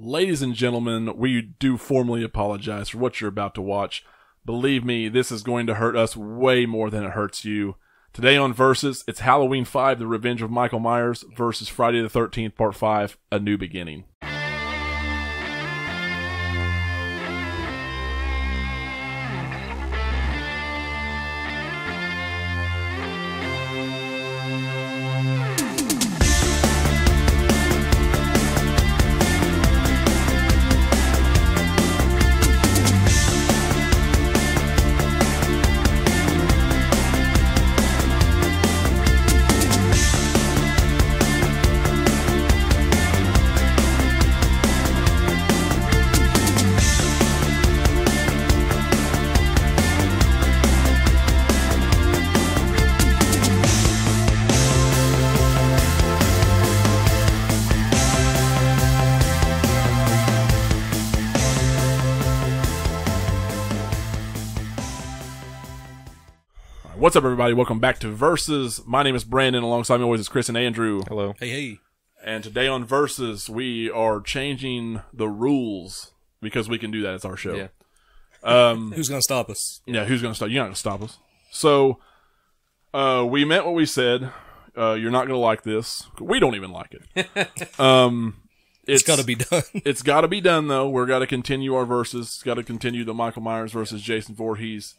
Ladies and gentlemen, we do formally apologize for what you're about to watch. Believe me, this is going to hurt us way more than it hurts you. Today on Versus, it's Halloween 5, The Revenge of Michael Myers, versus Friday the 13th, Part 5, A New Beginning. What's up, everybody? Welcome back to Versus. My name is Brandon. Alongside me always is Chris and Andrew. Hello. Hey. And today on Versus, we are changing the rules because we can do that. It's our show. Yeah. Who's going to stop us? Yeah, who's going to stop? You're not going to stop us. So, we meant what we said. You're not going to like this. We don't even like it. It's got to be done. It's got to be done, though. We're got to continue our Versus. It's got to continue the Michael Myers versus Jason Voorhees.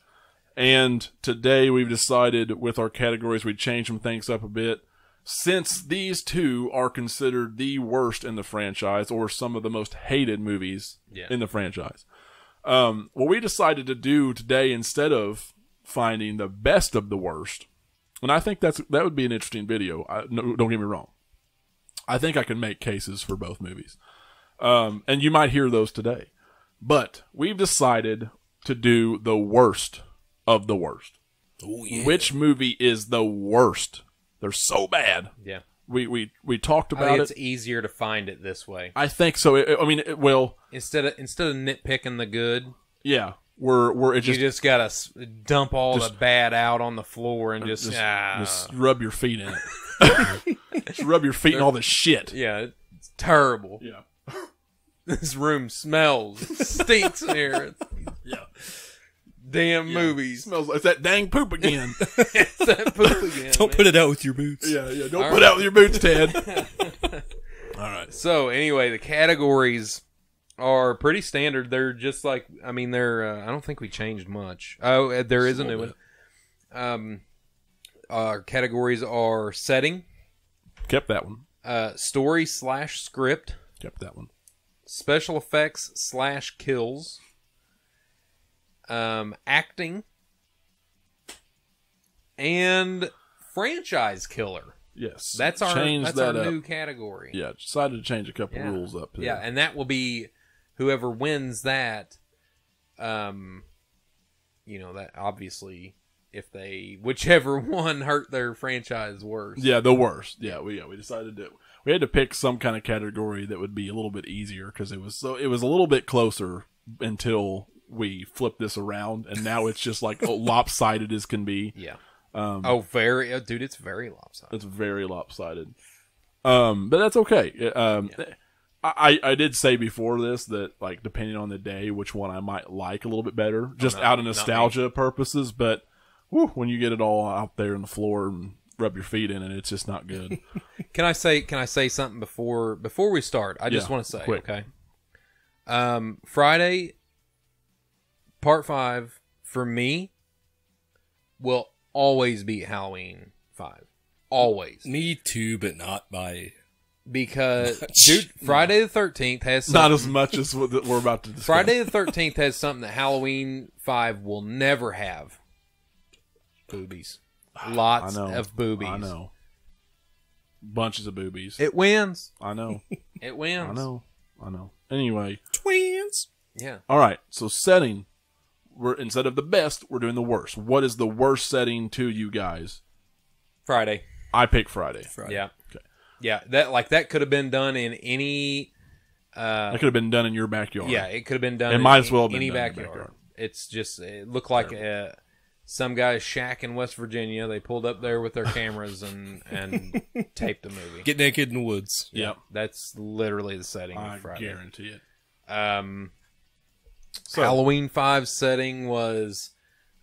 And today we've decided with our categories we'd change some things up a bit. Since these two are considered the worst in the franchise or some of the most hated movies in the franchise. What we decided to do today, instead of finding the best of the worst, and I think that would be an interesting video. Don't get me wrong. I think I can make cases for both movies. And you might hear those today. But we've decided to do the worst of the worst. Oh, yeah. Which movie is the worst? They're so bad. Yeah. We talked about It's it. easier to find it this way. I think so. Well, Instead of nitpicking the good, yeah. We're you just gotta dump all the bad out on the floor and just rub your feet in it. Just rub your feet in all the shit. yeah, it's terrible. Yeah. This room smells, stinks in here. Yeah. Damn movies. Smells like that dang poop again. It's that poop again. Don't put it out with your boots. Yeah. Don't put out with your boots, Ted. All right. So anyway, the categories are pretty standard. They're just like, I don't think we changed much. Oh, there is a new one. Our categories are setting, Kept that one. story/script, Kept that one. special effects/kills, acting, and franchise killer. Yes. That's our new category. Yeah. Decided to change a couple rules up. Yeah, and that will be whoever wins that. That obviously, whichever one hurt their franchise worse. Yeah, the worst. Yeah, we decided we had to pick some kind of category that would be a little bit easier because it was a little bit closer until we flipped this around, and now it's just like lopsided as can be. Yeah. Dude, it's very lopsided. It's very lopsided. But that's okay. I did say before this that, like, depending on the day, which one I might like a little bit better, just out of nostalgia purposes. But when you get it all out there on the floor and rub your feet in it, it's just not good. Can I say something before we start? I just want to say, quick. Okay. Friday, Part 5 for me will always beat Halloween 5. Always. Me too, but not by because much. Dude, Friday the 13th has something. Not as much as what we're about to discuss. Friday the 13th has something that Halloween 5 will never have. Boobies. Lots of boobies. I know. Bunches of boobies. It wins. I know. It wins. I know. Anyway. Twins. Yeah. All right. So setting, instead of the best, we're doing the worst. What is the worst setting to you guys? Friday. I pick Friday. Yeah. Okay. Yeah. That could have been done in any. That could have been done in your backyard. Yeah, it could have been done. It might as well have been any done in your backyard. backyard. It's just it looked like some guy's shack in West Virginia. They pulled up there with their cameras and taped the movie. Get naked in the woods. Yep. That's literally the setting I of Friday. guarantee it. So, Halloween 5 setting was,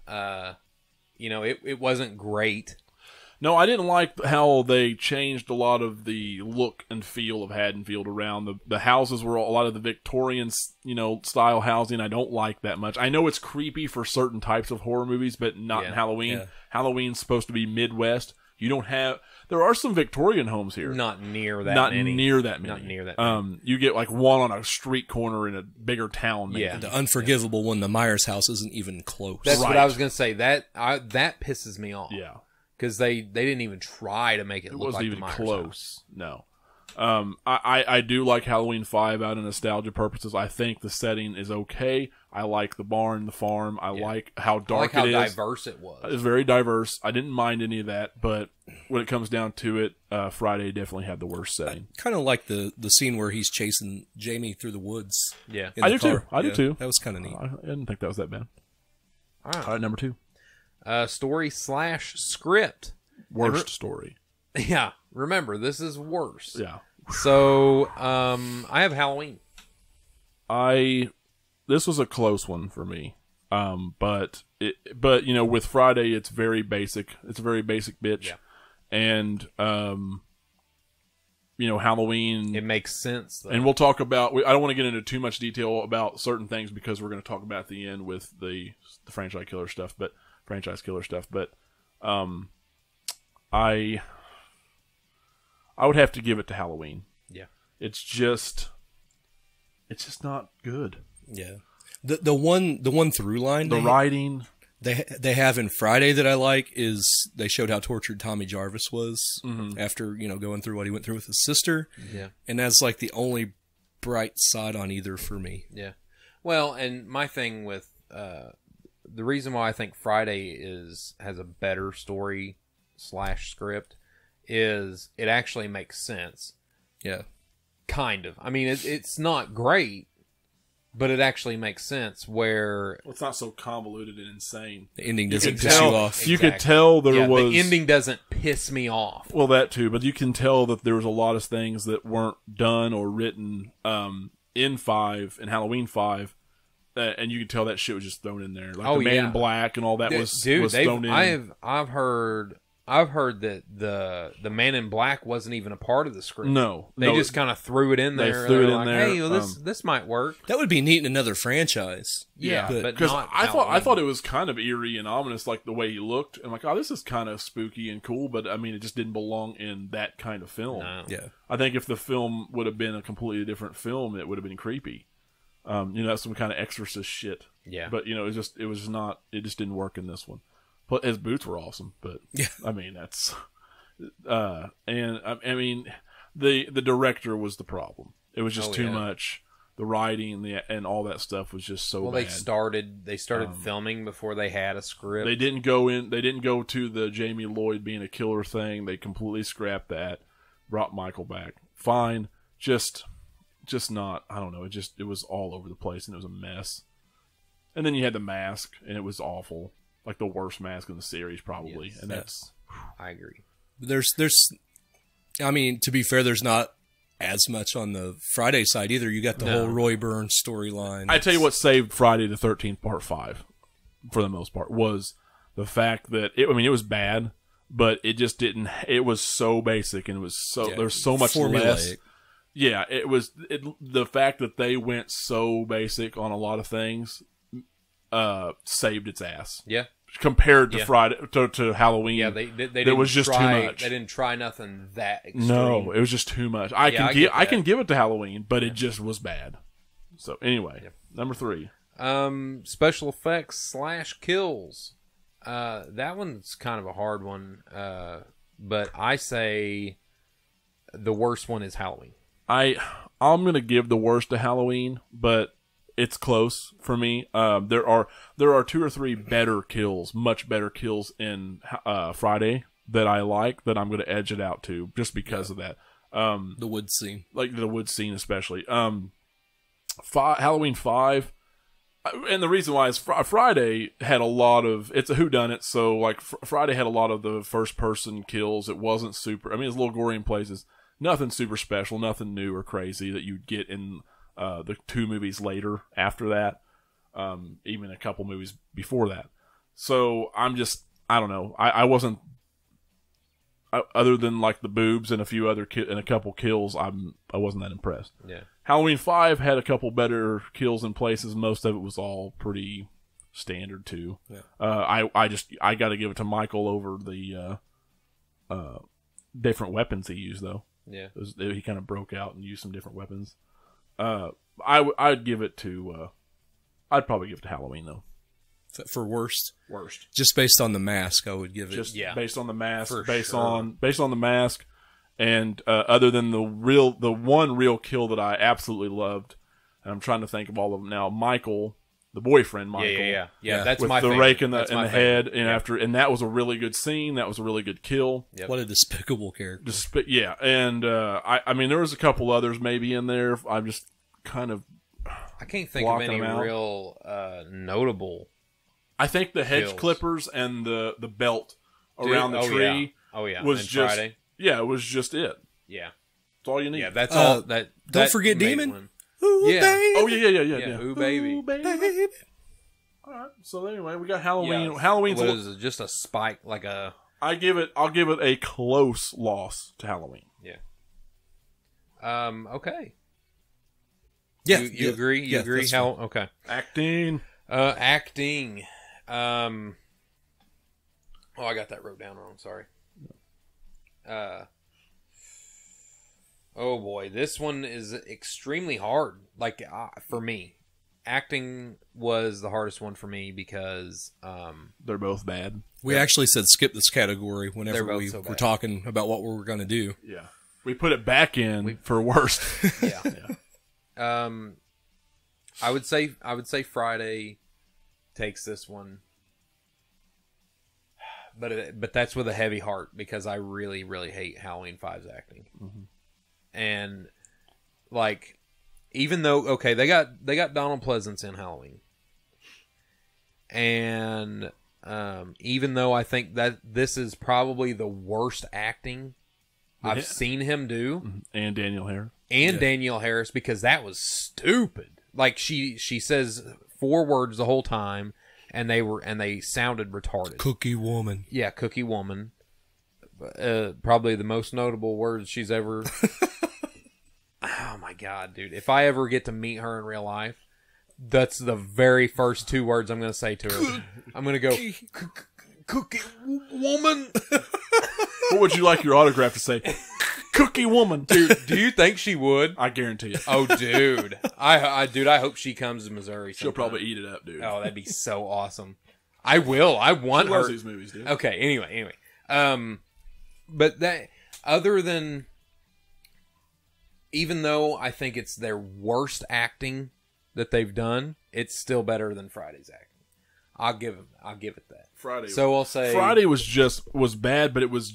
it wasn't great. no, I didn't like how they changed a lot of the look and feel of Haddonfield around. The houses were a lot of the Victorian, style housing. I don't like that much. I know it's creepy for certain types of horror movies, but not in Halloween. Yeah. Halloween's supposed to be Midwest. You don't have... There are some Victorian homes here. Not near that Not many. near that many. Not near that many. You get like one on a street corner in a bigger town. Maybe. Yeah. The unforgivable one, the Myers house, isn't even close. That's what Right. I was going to say. That pisses me off. Yeah. Because they didn't even try to make it It look wasn't like even the Myers close. house. No. I do like Halloween 5 out of nostalgia purposes. I think the setting is okay. I like the barn, the farm. I like how I like dark how it is. diverse it was. It's very diverse. I didn't mind any of that, but when it comes down to it, Friday definitely had the worst setting. Kind of like the scene where he's chasing Jamie through the woods. Yeah. in I the do too. car. I do Yeah, too. That was kind of neat. I didn't think that was that bad. All right. All right, number 2. Story/script. Worst story. Yeah. Remember, this is worse. Yeah. So, I have Halloween. This was a close one for me. But with Friday, it's very basic. It's a very basic bitch. Yeah. And, Halloween. It makes sense, though. And we'll talk about. I don't want to get into too much detail about certain things because we're going to talk about at the end with the franchise killer stuff. But I would have to give it to Halloween. Yeah. It's just not good. Yeah. The one through line The writing. they have in Friday that I like is they showed how tortured Tommy Jarvis was after going through what he went through with his sister. Yeah. And that's like the only bright side on either for me. Yeah. Well, and my thing with the reason why I think Friday has a better story/script is it actually makes sense. Yeah. Kind of. I mean, it's not great, but it actually makes sense where Well, it's not so convoluted and insane. The ending You doesn't could piss tell. you off. You could Exactly. tell there was the ending doesn't piss me off. Well, that too, but you can tell that there was a lot of things that weren't done or written in Halloween 5, and you can tell that shit was just thrown in there, like the Man in Black and all that was thrown in. I've heard that the Man in Black wasn't even a part of the script. No, They just kind of threw it in They there. threw it They're in like, there, Hey, well, this might work. That would be neat in another franchise. Yeah, but because not I Halloween. thought it was kind of eerie and ominous, like the way he looked, and like, oh, this is kind of spooky and cool, but I mean, it just didn't belong in that kind of film. No. Yeah. I think if the film would have been a completely different film, it would have been creepy. That's some kind of Exorcist shit. Yeah. But it just didn't work in this one. But his boots were awesome, but Yeah. I mean that's, and I mean the director was the problem. It was just too much. The writing and all that stuff was just so bad. They started filming before they had a script. They didn't go to the Jamie Lloyd being a killer thing. They completely scrapped that. Brought Michael back. Fine. Just not. I don't know. It was all over the place and it was a mess. And then you had the mask and it was awful. Like the worst mask in the series probably. Yes. And that's I agree. There's I mean, to be fair, there's not as much on the Friday side either. You got the whole Roy Burns storyline. I tell you what saved Friday the 13th Part 5 for the most part was the fact that it was bad, but it just didn't. It was so basic and it was so there's so much less. Yeah, the fact that they went so basic on a lot of things saved its ass. Yeah. Compared to Friday to Halloween. Yeah, they it was just too much. They didn't try nothing that extreme. No, it was just too much. I can give it to Halloween, but it just was bad. So anyway, number 3. Special effects / kills. That one's kind of a hard one. But I say the worst one is Halloween. I'm gonna give the worst to Halloween, but it's close for me. There are 2 or 3 better kills, much better kills in Friday that I like, that I'm going to edge it out to just because of that. The wood scene. Like the wood scene especially. Halloween 5, And the reason why is Friday had a lot of, it's a whodunit, so like Friday had a lot of the first person kills. It wasn't super, I mean, it's a little gory in places. Nothing super special, nothing new or crazy that you'd get in the 2 movies later after that, even a couple movies before that. So I don't know. I wasn't, other than like the boobs and a few other and a couple kills, I wasn't that impressed. Yeah. Halloween 5 had a couple better kills in places. Most of it was all pretty standard too. Yeah. I got to give it to Michael over the different weapons he used though. Yeah. He kind of broke out and used some different weapons. I'd give it to. I'd probably give it to Halloween though. For worst, Worst. just based on the mask, I would give it. Just based on the mask, For based sure. on the mask, and other than the one real kill that I absolutely loved, and I'm trying to think of all of them now. Michael, the boyfriend, Michael, Yeah. That's with my the favorite. rake in the That's my head, favorite. and that was a really good scene. That was a really good kill. Yep. What a despicable character. Yeah, and I mean there was a couple others maybe in there. I'm just kind of. I can't think of blocking any them out. real notable. I think the hedge Kills. clippers and the belt around the tree Oh yeah. was And just Friday. it was just it. Yeah. That's all you need. Yeah. That's all. That. Don't that forget made Demon. one. Ooh, Yeah. baby. Oh yeah. Yeah. Ooh, baby. Ooh, baby. Baby. All right. So anyway, we got Halloween. Yeah. Halloween's. What is it? Just a spike, like a. I'll give it a close loss to Halloween. Yeah. Okay. Yeah, You agree? You yeah, agree? that's How? fine. Okay. Acting. Acting. Oh, I got that wrote down wrong. Sorry. Oh boy, this one is extremely hard. Like for me, acting was the hardest one for me because They're both bad. We actually said skip this category They're whenever both we so were bad. talking about what we were going to do. Yeah. We put it back in for worst. yeah. I would say Friday takes this one. But that's with a heavy heart because I really, really hate Halloween 5's acting. Mm-hmm. And like, even though they got Donald Pleasance in Halloween, and even though I think that this is probably the worst acting I've seen him do, And Daniel Harris. and Danielle Harris, because that was stupid. Like she says 4 words the whole time, and they sounded retarded. Cookie woman. Yeah, Cookie Woman. Probably the most notable words she's ever. Oh my god, dude! If I ever get to meet her in real life, that's the very first 2 words I'm going to say to her. I'm going to go, Cookie Woman. What would you like your autograph to say? Cookie Woman. Dude, do you think she would? I guarantee it. Oh, dude. I hope she comes to Missouri sometime. She'll probably eat it up, dude. Oh, that'd be so awesome. I will. I want She her. loves these movies, dude. Okay, anyway. But that, other than, even though I think it's their worst acting that they've done, it's still better than Friday's acting. I'll give it that. Friday. So I'll say Friday was bad, but it was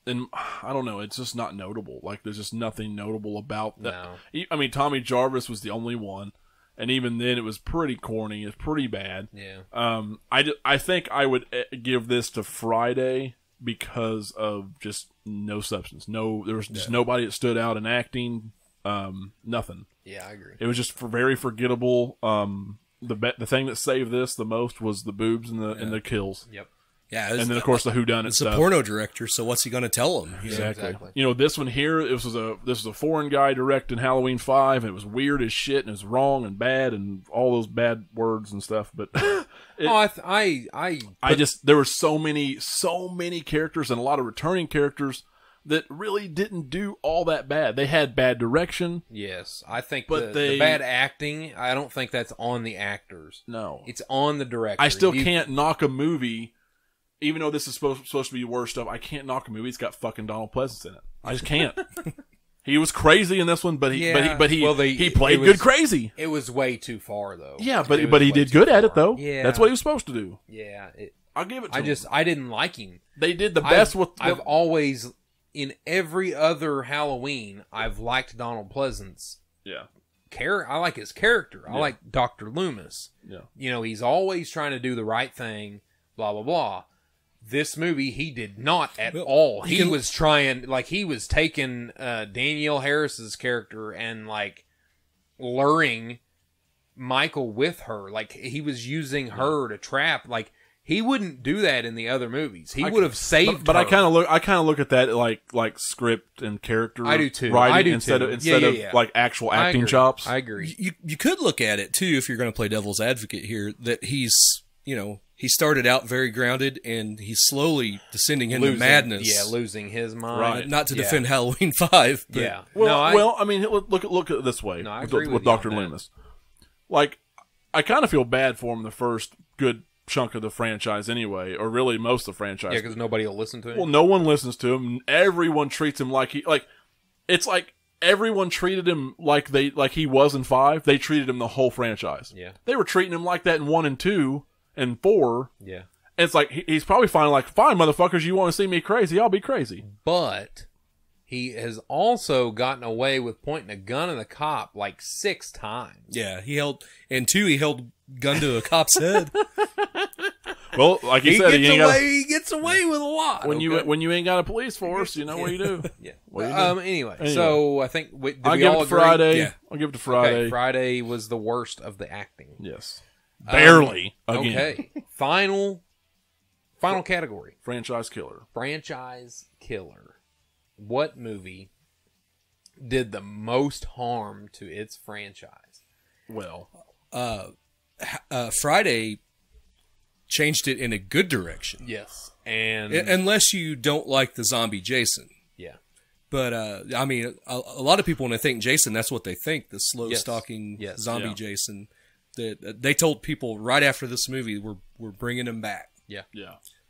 and I don't know, it's just not notable. Like there's just nothing notable about that. No. I mean, Tommy Jarvis was the only one, and even then it was pretty corny. It's pretty bad. Yeah. I think I would give this to Friday because of just no substance. There was just nobody that stood out in acting. Nothing. Yeah, I agree. It was just very forgettable. The thing that saved this the most was the boobs and the kills. Yep. Yeah, And then of course the whodunit it's stuff. a porno director, so what's he going to tell him? You know? Exactly. You know, this one here, this was a foreign guy directing Halloween 5, and it was weird as shit, and it was wrong and bad, and all those bad words and stuff. But there were so many characters and a lot of returning characters that really didn't do all that bad. They had bad direction. Yes, I think But the bad acting, I don't think that's on the actors. No. It's on the director. I still can't knock a movie, even though this is supposed to be worst stuff. I can't knock a movie that's got fucking Donald Pleasance in it. I just can't. He was crazy in this one, but he played good crazy. It was way too far though. Yeah, but he did good at it though. Yeah, that's what he was supposed to do. Yeah, I'll give it to him. I didn't like him. They did the best with. I've always, in every other Halloween, I've liked Donald Pleasance. Yeah. I like his character. I like Dr. Loomis. Yeah. You know, he's always trying to do the right thing, blah, blah, blah. This movie, he did not at all. He was trying, like, he was taking Danielle Harris's character and, like, luring Michael with her. Like, he was using her to trap. Like, he wouldn't do that in the other movies. He would have saved but her. I kind of look at that like script and character. I do too. Writing I do instead too. of like actual acting chops. I agree. You could look at it too, if you're going to play devil's advocate here, that he's, he started out very grounded and he's slowly descending into madness. Yeah, losing his mind. Right. Not to defend Halloween 5. But Yeah. Well, I mean, look at it this way. No, I agree with with you on Dr. that. Loomis. Like, I kind of feel bad for him the first good chunk of the franchise anyway, or really most of the franchise. Yeah, because nobody will listen to him. Well, no one listens to him. Everyone treats him like it's like everyone treated him like he was in 5. They treated him the whole franchise. Yeah. They were treating him like that in 1 and 2 and 4. Yeah. And it's like he's probably finally like, fine, motherfuckers, you want to see me crazy? I'll be crazy. But he has also gotten away with pointing a gun at a cop like 6 times. Yeah, he held gun to a cop's head. Well, like you said, He gets away with a lot. when you ain't got a police force, you know what you do. Yeah. What do you do? Anyway, so I think I'll we give all it to agree? Friday. Yeah. I'll give it to Friday. Okay, Friday was the worst of the acting. Yes, barely. Again, Okay, final category: franchise killer. franchise killer. What movie did the most harm to its franchise? Well, Friday changed it in a good direction. Yes, and Unless you don't like the zombie Jason. yeah, But, I mean, a lot of people, when they think Jason, that's what they think, the slow-stalking Yes. zombie Yeah. Jason. They told people right after this movie, we're bringing him back yeah,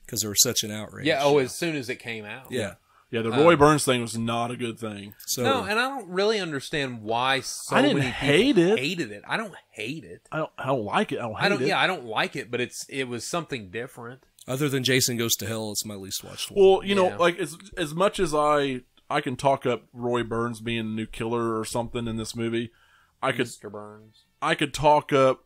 because there was such an outrage. yeah. Oh, as soon as it came out, Yeah. yeah. The Roy Burns thing was not a good thing. So, No, and I don't really understand why so I didn't many hate people it. hated it. I don't hate it. I don't like it. I don't hate it. Yeah, I don't like it, but it was something different. other than Jason Goes to Hell, it's my least watched one. Well, you know, Yeah. like as much as I can talk up Roy Burns being a new killer or something in this movie, I Mr. Burns. could talk up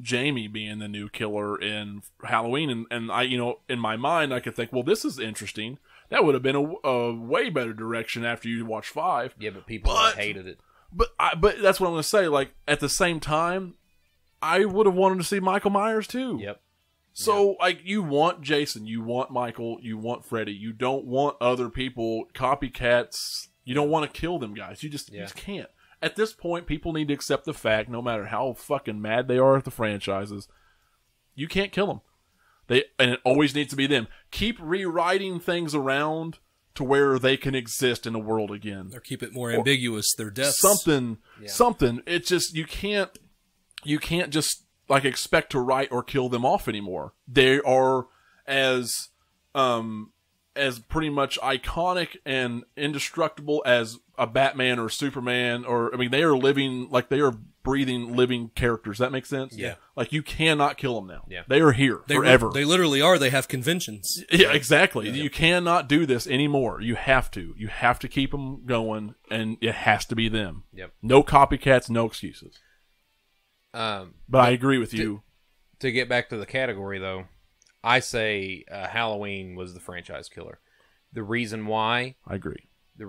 Jamie being the new killer in Halloween, and I, in my mind, I could think, well, this is interesting. That would have been a way better direction after you watch 5. Yeah, but people hated it. But that's what I'm going to say. Like, at the same time, I would have wanted to see Michael Myers too. Yep. So, like, you want Jason, you want Michael, you want Freddy. You don't want other people, copycats. You don't want to kill them guys. You just can't. At this point, people need to accept the fact, no matter how fucking mad they are at the franchises, you can't kill them. And it always needs to be them. Keep rewriting things around to where they can exist in the world again. or keep it more ambiguous, their deaths. Something. It's just, you can't just like expect to write or kill them off anymore. They are as pretty much iconic and indestructible as a Batman or Superman, or I mean, they are living, like they are breathing living characters. That makes sense? Yeah. Like, you cannot kill them now. Yeah. They are here forever. They literally are. They have conventions. Yeah, exactly. You cannot do this anymore. You have to. You have to keep them going, and it has to be them. Yep. No copycats, no excuses. But I agree with you. to get back to the category, though, I say Halloween was the franchise killer. The reason why I agree. I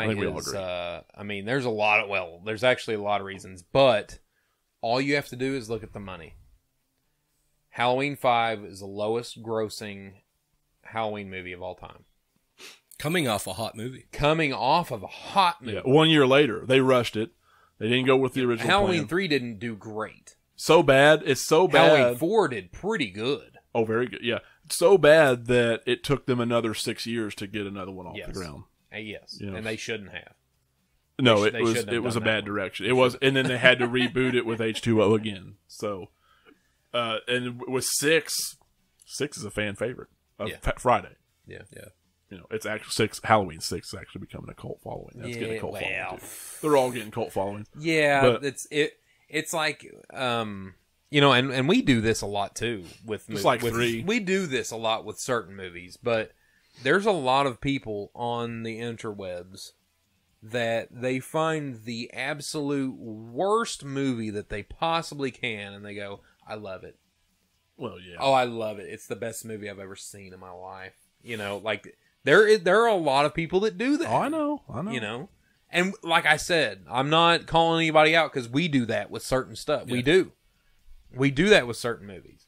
think we all is, agree. I mean, there's there's actually a lot of reasons, but all you have to do is look at the money. Halloween 5 is the lowest grossing Halloween movie of all time. Coming off a hot movie. Coming off of a hot movie. Yeah, 1 year later, they rushed it. They didn't go with the original Halloween plan. 3 didn't do great. So bad. It's so bad. Halloween 4 did pretty good. Oh, very good. Yeah. So bad that it took them another 6 years to get another one off the ground. Yes, Yeah. and they shouldn't have. No, They shouldn't have it was a done bad that direction. It was, and then they had to reboot it with H2O again. So, and with 6 is a fan favorite of Friday. Yeah. It's actually Halloween 6 is actually becoming a cult following. That's getting a cult following too. They're all getting cult following. Yeah, But- it's like and we do this a lot too with It's like 3. We do this a lot with certain movies, but there's a lot of people on the interwebs that they find the absolute worst movie that they possibly can, and they go, I love it. Well, yeah. Oh, I love it. It's the best movie I've ever seen in my life. You know, like, there are a lot of people that do that. Oh, I know. You know? And like I said, I'm not calling anybody out because we do that with certain stuff. Yeah. We do. We do that with certain movies.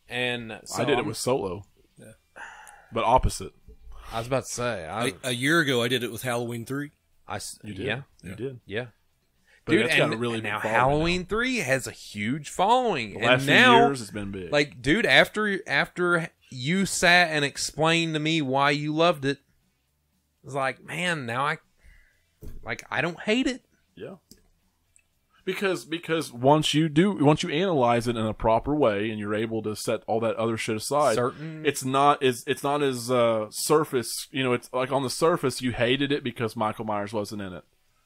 And so I did it with Solo. Yeah. But opposite. I was about to say. A year ago, I did it with Halloween 3. You did? Yeah. You did? Yeah. But dude, that's got a really big now following Halloween now. 3 has a huge following. The last and few now, years, it's been big. Like, dude, after you sat and explained to me why you loved it, it's like, man, now I don't hate it. Yeah. Because once you analyze it in a proper way and you're able to set all that other shit aside, it's not as surface. You know, it's like on the surface you hated it because Michael Myers wasn't in it.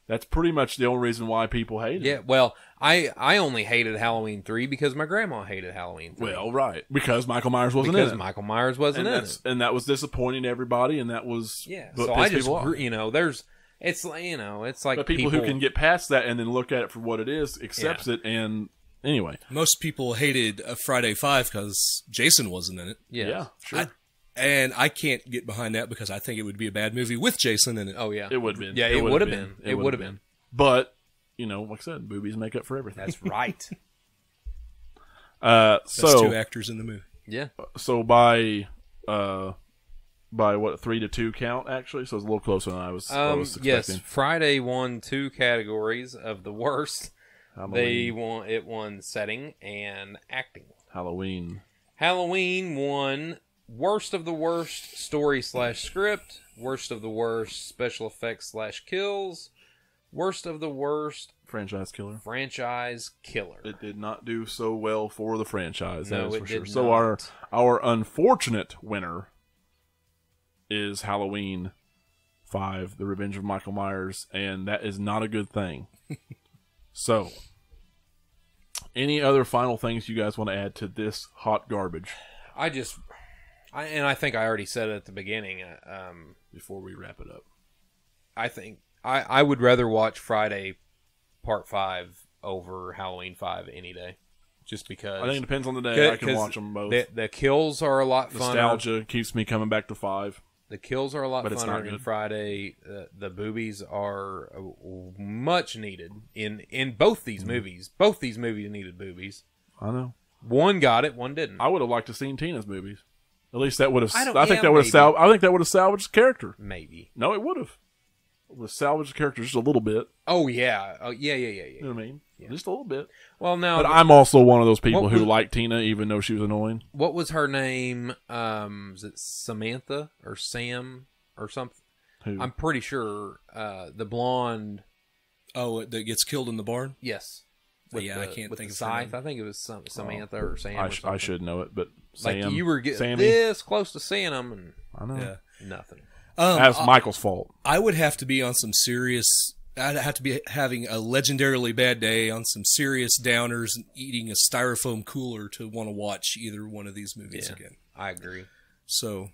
That's pretty much the only reason why people hate it. Yeah, well, I only hated Halloween 3 because my grandma hated Halloween 3. Well, right, because Michael Myers wasn't in it. Because Michael Myers wasn't in it, and that was disappointing to everybody, and that was So I just it's like but people who can get past that and then look at it for what it is, accepts it, and anyway, most people hated Friday 5 because Jason wasn't in it. Yeah, sure. And I can't get behind that because I think it would be a bad movie with Jason in it. Oh yeah, it would have been. Yeah, it would have been. It would have been. But like I said, boobies make up for everything. That's right. That's 2 actors in the movie. Yeah. So by what 3-2 count actually, so it's a little closer than I was expecting. Yes, Friday won 2 categories of the worst. Halloween. It won setting and acting. Halloween won worst of the worst story/script, worst of the worst special effects /kills, worst of the worst franchise killer. It did not do so well for the franchise. No, that is it for did sure. not. So our unfortunate winner is Halloween 5, The Revenge of Michael Myers, and that is not a good thing. So, any other final things you guys want to add to this hot garbage? I think I already said it at the beginning. Before we wrap it up, I think I would rather watch Friday Part 5 over Halloween 5 any day. Just because. I think it depends on the day. I can watch them both. The kills are a lot funner. Nostalgia keeps me coming back to 5. The kills are a lot funner than Friday. The boobies are much needed in both these movies. Both these movies needed boobies. I know. One got it, one didn't. I would have liked to seen Tina's movies. At least that would have. I think that would have salvaged the character. Maybe. No, it would have. It would have salvaged the character just a little bit. Oh yeah. Yeah. You know what I mean? Yeah. Just a little bit. Well, now, but I'm also one of those people who liked Tina, even though she was annoying. What was her name? Was it Samantha or Sam or something? Who? I'm pretty sure the blonde. Oh, that gets killed in the barn? Yes. I can't think of scythe. I think it was Samantha or Sam. I should know it, but Sam. Like you were getting this close to seeing them, and I know nothing. That's Michael's fault. I would have to be on some serious. I'd have to be having a legendarily bad day on some serious downers and eating a styrofoam cooler to want to watch either one of these movies again. I agree. So,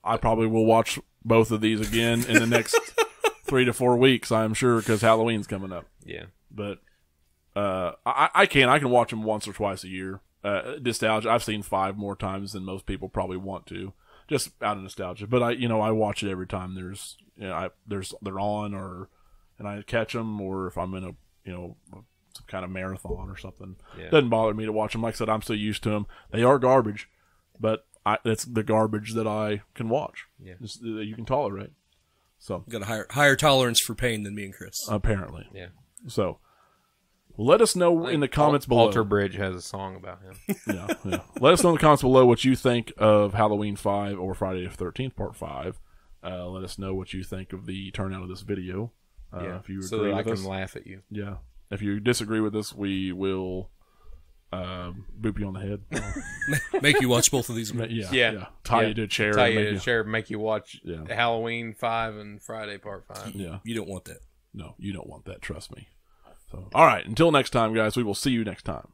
I probably will watch both of these again in the next 3 to 4 weeks. I'm sure because Halloween's coming up. Yeah, but I can watch them once or twice a year. Nostalgia. I've seen 5 more times than most people probably want to, just out of nostalgia. But I watch it every time they're on and I catch them, or if I'm in some kind of marathon or something. Yeah. It doesn't bother me to watch them. Like I said, I'm so used to them. They are garbage, but it's the garbage that I can watch. Yeah, that you can tolerate. So got a higher tolerance for pain than me and Chris. Apparently. Yeah. So let us know in the comments below. Alter Bridge has a song about him. Yeah. Let us know in the comments below what you think of Halloween 5 or Friday the 13th Part 5. Let us know what you think of the turnout of this video. If you so agree that I with us, can laugh at you. Yeah. If you disagree with us, we will boop you on the head. Make you watch both of these movies. Yeah. Tie you to a chair. Make you watch Halloween 5 and Friday Part 5. Yeah. You don't want that. No, you don't want that. Trust me. So, all right. Until next time, guys, we will see you next time.